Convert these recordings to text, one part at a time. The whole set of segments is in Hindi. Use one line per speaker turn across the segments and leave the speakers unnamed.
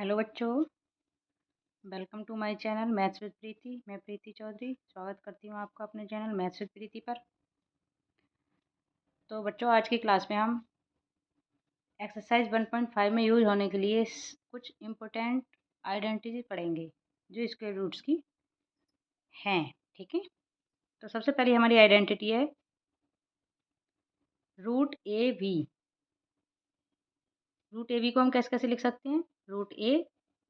हेलो बच्चों, welcome to my channel maths with Preeti. मैं प्रीति चौधरी स्वागत करती हूँ आपका अपने चैनल मैथ्स विद प्रीति पर। तो बच्चों, आज की क्लास में हम एक्सरसाइज 1.5 में यूज होने के लिए कुछ इम्पोर्टेंट आइडेंटिटी पढ़ेंगे जो स्क्वायर रूट्स की हैं। ठीक है, तो सबसे पहली हमारी आइडेंटिटी है root A B. Root A B को हम कैसे कैसे लिख सकते हैं? Root A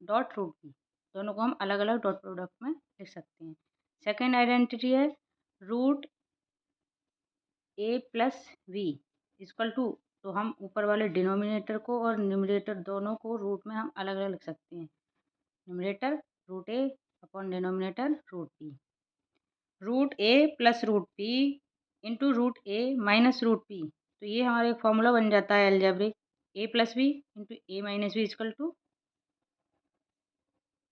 dot root B, दोनों को हम अलग अलग डॉट प्रोडक्ट में लिख सकते हैं। सेकेंड आइडेंटिटी है root A plus V equal to, तो हम ऊपर वाले डिनोमिनेटर को और न्यूमरेटर दोनों को रूट में हम अलग अलग लिख सकते हैं। Numerator root A upon denominator root B. Root A plus root P into root A minus root P, तो ये हमारा एक फॉर्मूला बन जाता है algebraic. A plus B into A minus B equal to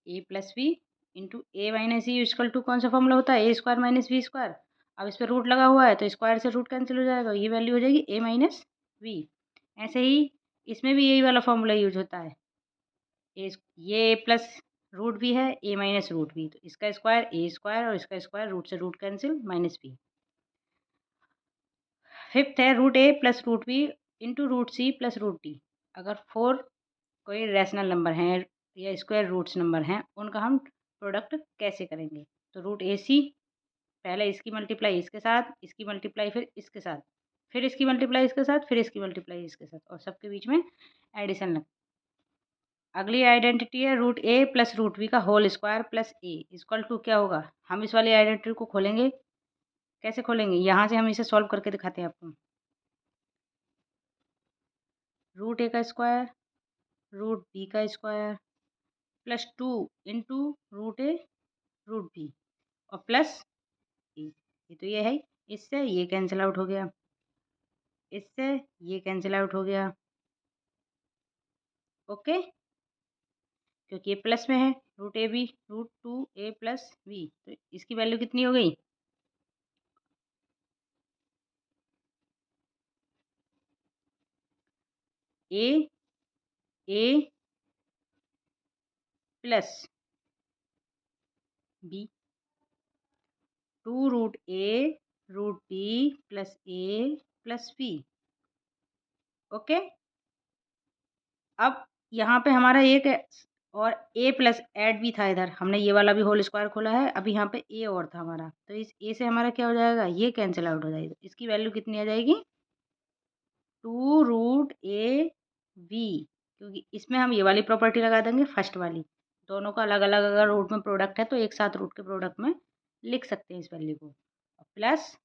A plus B into A minus E equal to कौन सा फॉर्मूला होता है? A square minus B square. अब इस पर रूट लगा हुआ है तो स्क्वायर से रूट कैंसिल हो जाएगा, ये वैल्यू हो जाएगी ए माइनस बी। ऐसे ही इसमें भी यही वाला फॉर्मूला यूज होता है। ये ए प्लस रूट भी है, ए माइनस रूट भी, तो इसका स्क्वायर ए स्क्वायर और इसका स्क्वायर रूट से root cancel minus B. Fifth है root A plus root B into root C plus root D. अगर फोर कोई रैशनल नंबर हैं या स्क्वायर रूट्स नंबर हैं, उनका हम प्रोडक्ट कैसे करेंगे? तो रूट ए सी, पहले इसकी मल्टीप्लाई इसके साथ, इसकी मल्टीप्लाई फिर इसके साथ, फिर इसकी मल्टीप्लाई इसके साथ, फिर इसकी मल्टीप्लाई इसके साथ, और सबके बीच में एडिशन लग। अगली आइडेंटिटी है root A plus root B का whole square plus A equal to क्या होगा? हम इस वाली आइडेंटिटी को खोलेंगे। कैसे खोलेंगे? यहाँ से हम इसे सॉल्व करके दिखाते हैं आपको। रूट ए का स्क्वायर रूट बी का square plus 2 into root A root B और प्लस ए। ये तो ये है, इससे ये कैंसिल आउट हो गया, इससे ये कैंसिल आउट हो गया। ओके, क्योंकि ये प्लस में है। Root A B root 2 A plus B, तो इसकी वैल्यू कितनी हो गई? A A plus B, 2 root A root B plus A plus B. Okay, अब यहाँ पे हमारा एक और ए प्लस ऐड भी था, इधर हमने ये वाला भी होल स्क्वायर खोला है। अभी यहाँ पे ए और था हमारा, तो इस ए से हमारा क्या हो जाएगा? ये कैंसिल आउट हो जाएगा। इसकी वैल्यू कितनी आ जाएगी? 2 रूट ए बी, क्योंकि इसमें हम ये वाली प्रॉपर्टी लगा देंगे फर्स्ट वाली। दोनों का अलग अलग अगर रूट में प्रोडक्ट है तो एक साथ रूट के प्रोडक्ट में लिख सकते हैं इस वैल्यू को, प्लस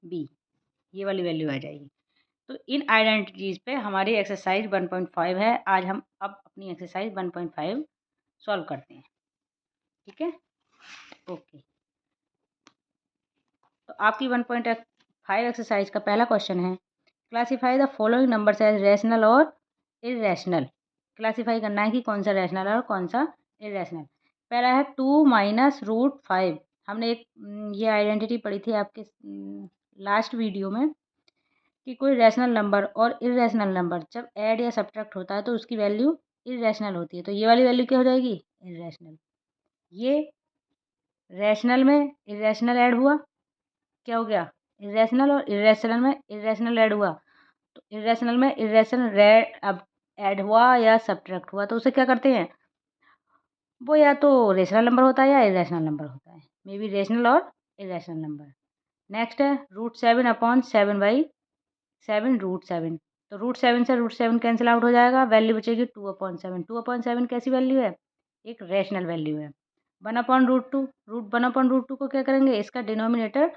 बी, ये वाली वैल्यू आ जाएगी। तो इन आइडेंटिटीज पे हमारी एक्सरसाइज 1.5 है। आज हम अब अपनी एक्सरसाइज 1.5 सॉल्व करते हैं। ठीक है, ओके। तो आपकी 1.5 एक्सरसाइज का पहला क्वेश्चन है, classify the following numbers as rational और इरेशनल। क्लासीफाई करना है कि कौन सा रैशनल है और कौन सा इरेशनल। पहला है 2 माइनस रूट 5। हमने एक ये आइडेंटिटी पढ़ी थी आपके लास्ट वीडियो में कि कोई रैशनल नंबर और इरेशनल नंबर जब ऐड या सब्ट्रैक्ट होता है तो उसकी वैल्यू इरेशनल होती है। तो ये वाली वैल्यू क्या हो जाएगी? इरेशनल। ये रैशनल में इरेशनल ऐड हुआ, क्या हो गया? इरेशनल, और इरेशनल में इरेशनल ऐड हुआ, तो इरेशनल में इरेशनल अब ऐड हुआ या सब्ट्रैक्ट हुआ तो उसे क्या करते हैं? वो या तो रेशनल नंबर होता है या इरेशनल नंबर होता है, मे बी रेशनल और इरेशनल नंबर। नेक्स्ट है रूट 7 अपॉन 7/7 रूट 7। तो रूट 7 से रूट 7 कैंसिल आउट हो जाएगा, वैल्यू बचेगी 2/7। 2/7 कैसी वैल्यू है? एक रेशनल वैल्यू है। 1/√2, रूट 1/√2 को क्या करेंगे? इसका डिनोमिनेटर,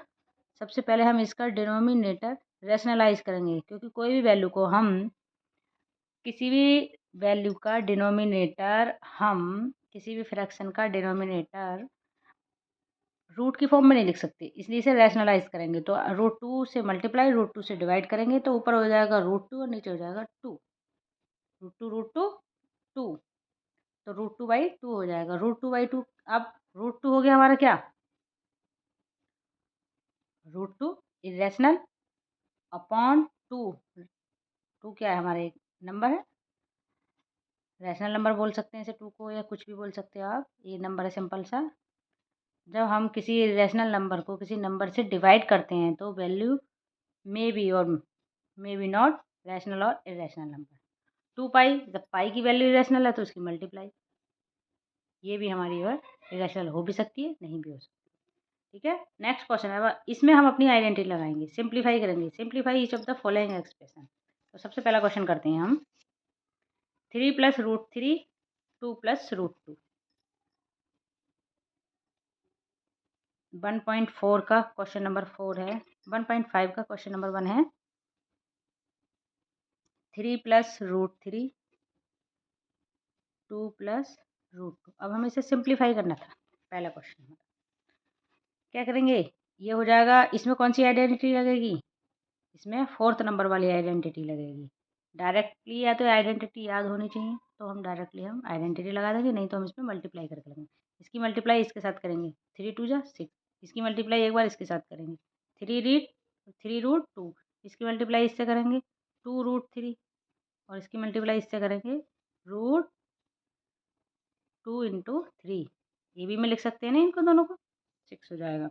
सबसे पहले हम इसका डिनोमिनेटर रैशनलाइज करेंगे, क्योंकि कोई भी वैल्यू को हम, किसी भी वैल्यू का डिनोमिनेटर, हम किसी भी फ्रैक्शन का डिनोमिनेटर रूट की फॉर्म में नहीं लिख सकते, इसलिए इसे रैशनलाइज करेंगे। तो √2 से मल्टीप्लाई √2 से डिवाइड करेंगे तो ऊपर हो जाएगा √2 और नीचे हो जाएगा 2। √2 2, तो √2/2 हो जाएगा। √2/2, अब √2 हो गया हमारा क्या? √2 इरेशनल अपॉन 2। 2 क्या है? हमारे एक नंबर है, रैशनल नंबर बोल सकते हैं इसे 2 को, या कुछ भी बोल सकते हो आप। ये नंबर है सिंपल सा। जब हम किसी रैशनल नंबर को किसी नंबर से डिवाइड करते हैं तो वैल्यू मे बी और मे बी नॉट रैशनल और इरेशनल नंबर। 2 पाई, जब पाई की वैल्यू इरेशनल है तो उसकी मल्टीप्लाई, ये भी हमारी और इरेशनल हो भी सकती है, नहीं भी हो सकती। ठीक है, नेक्स्ट क्वेश्चन है, इसमें हम अपनी आइडेंटिटी लगाएंगे, सिंप्लीफाई करेंगे। Simplify each of the following expression. तो सबसे पहला क्वेश्चन करते हैं हम। 3 + √3 2 + √2। 1.4 का क्वेश्चन नंबर 4 है। 1.5 का क्वेश्चन नंबर 1 है। 3 + √3 2 + √2। अब हमें इसे सिंप्लीफाई करना था। पहला क्वेश्चन क्या करेंगे, ये हो जाएगा। इसमें कौन सी आइडेंटिटी लगेगी, इसमें 4th नंबर वाली आइडेंटिटी लगेगी। डायरेक्टली या तो आइडेंटिटी याद होनी चाहिए, तो हम आइडेंटिटी लगा देंगे, नहीं तो हम इसमें मल्टीप्लाई करके लेंगे। इसकी मल्टीप्लाई इसके साथ करेंगे, 3 × 2 = 6। इसकी मल्टीप्लाई एक बार इसके साथ करेंगे, 3√2। इसकी मल्टीप्लाई इससे करेंगे 2√3, और इसकी मल्टीप्लाई इससे करेंगे √2 × 3। ये भी मैं लिख सकते हैं ना इनको दोनों को, 6 हो जाएगा।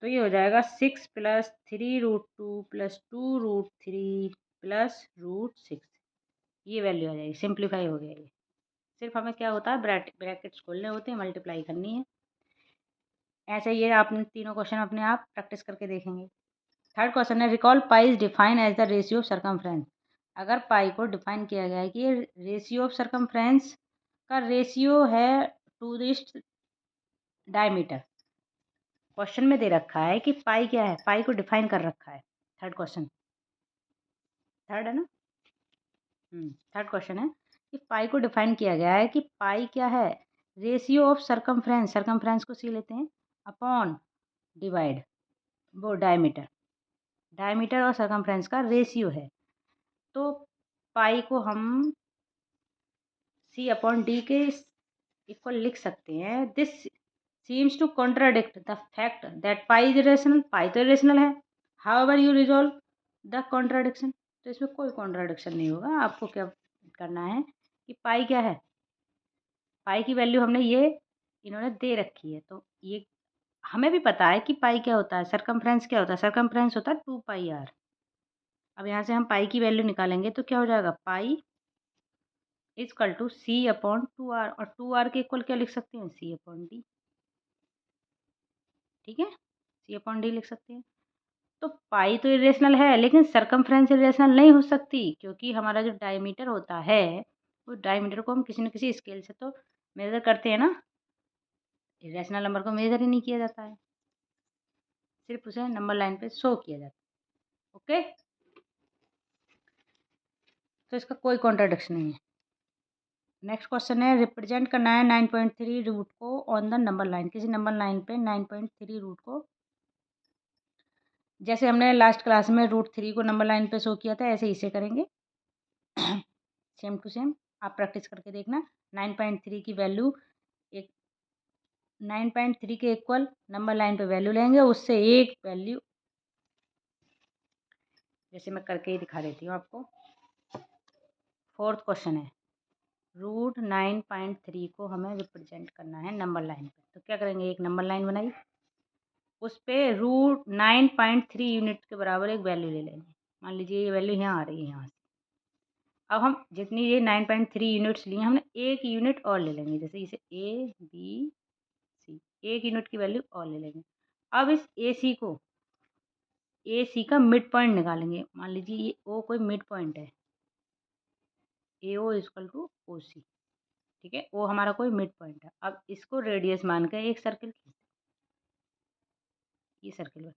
तो ये हो जाएगा 6 + 3√2 + 2√3 + √6। ये वैल्यू आ जाएगी, सिंप्लीफाई हो गया ये। सिर्फ हमें क्या होता है, ब्रैकेट्स खोलने होते हैं, मल्टीप्लाई करनी है। ऐसे ये आपने तीनों क्वेश्चन अपने आप प्रैक्टिस करके देखेंगे। थर्ड क्वेश्चन है, recall pi is define as the ratio of circumference. अगर पाई को डिफाइन किया गया है कि ये रेशियो ऑफ सरकमफ्रेंस का रेशियो है टू द डायमीटर। क्वेश्चन में दे रखा है कि पाई क्या है, पाई को डिफाइन कर रखा है। थर्ड क्वेश्चन, थर्ड है ना। थर्ड क्वेश्चन है कि पाई को डिफाइन किया गया है कि पाई क्या है, रेशियो ऑफ सरकमफ्रेंस, सरकमफ्रेंस को सी लेते हैं, अपॉन डिवाइड वो डायमीटर, डायमीटर और सरकमफ्रेंस का रेशियो है। तो पाई को हम C/D के इक्वल लिख सकते हैं। This seems to contradict the fact that pi is rational. Pi तो रेशनल है, however you resolve the contradiction. तो इसमें कोई कॉन्ट्राडिक्शन नहीं होगा। आपको क्या करना है कि पाई क्या है, पाई की वैल्यू हमने ये इन्होंने दे रखी है, तो ये हमें भी पता है कि पाई क्या होता है, सरकमफ्रेंस क्या होता है, सरकमफ्रेंस होता है 2πr। अब यहाँ से हम पाई की वैल्यू निकालेंगे तो क्या हो जाएगा, पाई इजकल टू C/2r, और 2r के इक्वल क्या लिख सकते हैं, C/D। ठीक है, C/D लिख सकते हैं। तो पाई तो इरेशनल है, लेकिन सरकमफ्रेंस इरेशनल नहीं हो सकती, क्योंकि हमारा जो डायमीटर होता है, वो डायमीटर को हम किसी न किसी स्केल से तो मेजर करते हैं ना। इरेशनल नंबर को मेजर ही नहीं किया जाता है, सिर्फ उसे नंबर लाइन पे शो किया जाता है। ओके, तो इसका कोई कॉन्ट्राडिक्शन नहीं है। नेक्स्ट क्वेश्चन है, रिप्रेजेंट करना है 9.3 रूट को ऑन द नंबर लाइन। किसी नंबर लाइन पे 9.3 रूट को, जैसे हमने लास्ट क्लास में √3 को नंबर लाइन पे शो किया था, ऐसे इसे करेंगे सेम टू सेम। आप प्रैक्टिस करके देखना। 9.3 की वैल्यू, एक 9.3 के इक्वल नंबर लाइन पे वैल्यू लेंगे, उससे एक वैल्यू, जैसे मैं करके ही दिखा देती हूँ आपको। फोर्थ क्वेश्चन है, √9.3 को हमें रिप्रेजेंट करना है नंबर लाइन पे। तो क्या करेंगे, एक नंबर लाइन बनाई, उस पे √9.3 यूनिट के बराबर एक वैल्यू ले लेंगे। मान लीजिए ये वैल्यू यहाँ आ रही है, यहाँ से। अब हम जितनी ये 9.3 यूनिट्स लिए, हमने एक यूनिट और ले लेंगे, जैसे इसे A B C, एक यूनिट की वैल्यू और ले लेंगे। अब इस AC का मिड पॉइंट निकालेंगे। मान लीजिए ये O कोई मिड पॉइंट है, AO = OC। ठीक है, O हमारा कोई मिड पॉइंट है। अब इसको रेडियस मान के एक सर्किल खींचते, ये सर्किल बन।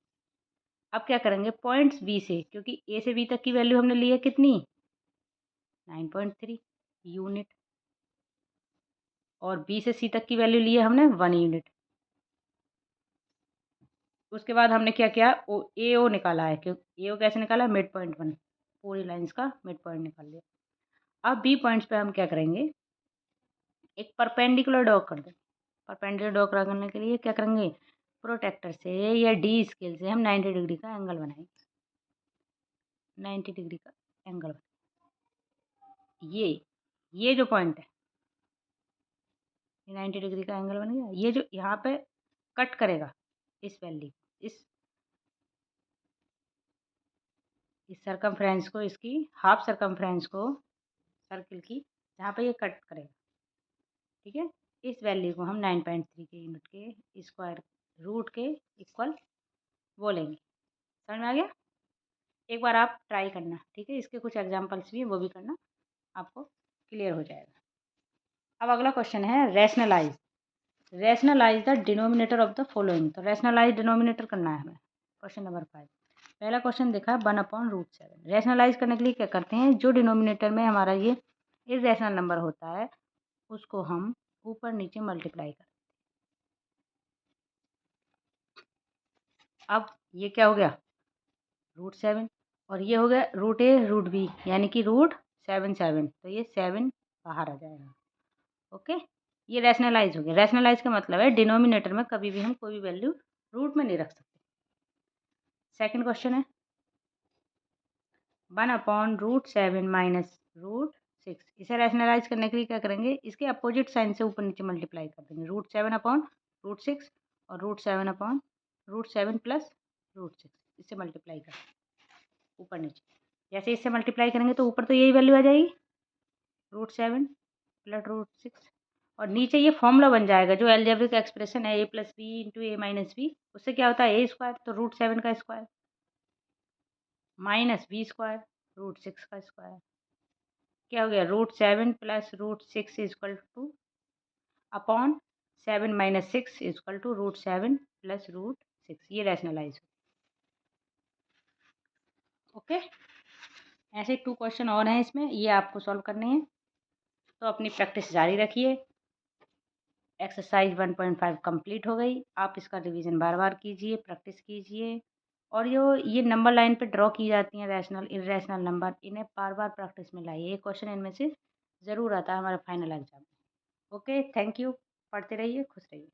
अब क्या करेंगे, पॉइंट्स B से, क्योंकि A से B तक की वैल्यू हमने ली है कितनी, 9.3 यूनिट, और B से C तक की वैल्यू ली है हमने 1 यूनिट। उसके बाद हमने क्या किया, AO निकाला है। क्यों AO कैसे निकाला, मिड पॉइंट 1, पूरी लाइंस का मिड पॉइंट निकाल लिया। अब B पॉइंट्स पे हम क्या करेंगे, एक परपेंडिकुलर ड्रॉ कर दें। परपेंडिकुलर ड्रॉ करने के लिए क्या करेंगे, प्रोटेक्टर से या D स्केल से हम 90 डिग्री का एंगल बनाएंगे, 90 डिग्री का एंगल। ये ये जो पॉइंट है, ये 90 डिग्री का एंगल बन गया। ये जो यहाँ पे कट करेगा इस वैल्यू, इस सरकमफ्रेंस को, इसकी हाफ सरकमफ्रेंस को सर्किल की, जहाँ पे ये कट करेगा, ठीक है। इस वैल्यू को हम 9.3 के यूनिट के स्क्वायर रूट के इक्वल बोलेंगे। समझ में आ गया? एक बार आप ट्राई करना, ठीक है। इसके कुछ एग्जांपल्स भी हैं, वो भी करना, आपको क्लियर हो जाएगा। अब अगला क्वेश्चन है rationalise. Rationalise the denominator of the following. तो रैशनलाइज डिनोमिनेटर करना है हमें। क्वेश्चन नंबर 5, पहला क्वेश्चन देखा है 1/√7। रैशनलाइज करने के लिए क्या करते हैं, जो डिनोमिनेटर में हमारा ये इरेशनल नंबर होता है उसको हम ऊपर नीचे मल्टीप्लाई करते हैं। अब ये क्या हो गया, √7, और ये हो गया √a√b, यानी कि √7 तो ये 7 बाहर आ जाएगा। ओके, ये रैशनलाइज हो गया। रैशनलाइज का मतलब है डिनोमिनेटर में कभी भी हम कोई भी वैल्यू रूट में नहीं रख सकते। सेकंड क्वेश्चन है 1/√7 माइनस √6। इसे रैशनलाइज करने के लिए क्या करेंगे, इसके अपोजिट साइन से ऊपर नीचे मल्टीप्लाई कर देंगे। √7/√6 और √7/√7 प्लस √6, इससे मल्टीप्लाई कर ऊपर नीचे। जैसे इससे मल्टीप्लाई करेंगे तो ऊपर तो यही वैल्यू आ जाएगी √7 प्लस √6, और नीचे ये फॉर्मूला बन जाएगा जो एलजेब्रिक एक्सप्रेशन है a+b × a-b, उससे क्या होता है a² तो √7 का स्क्वायर माइनस b² √6 का स्क्वायर, क्या हो गया √7 plus √6 equal to upon 7 minus 6 equal to √7 plus √6। ये रैशनलाइज। ओके, ऐसे 2 क्वेश्चन और हैं इसमें, ये आपको सॉल्व करने हैं। तो अपनी प्रैक्टिस जारी रखिए। एक्सरसाइज 1.5 कंप्लीट हो गई। आप इसका रिवीजन बार बार कीजिए, प्रैक्टिस कीजिए, और ये नंबर लाइन पे ड्रॉ की जाती हैं रैशनल इरेशनल नंबर, इन्हें बार बार प्रैक्टिस में लाइए। ये क्वेश्चन इनमें से ज़रूर आता है हमारे फाइनल एग्जाम में। Okay, thank you. पढ़ते रहिए, खुश रहिए।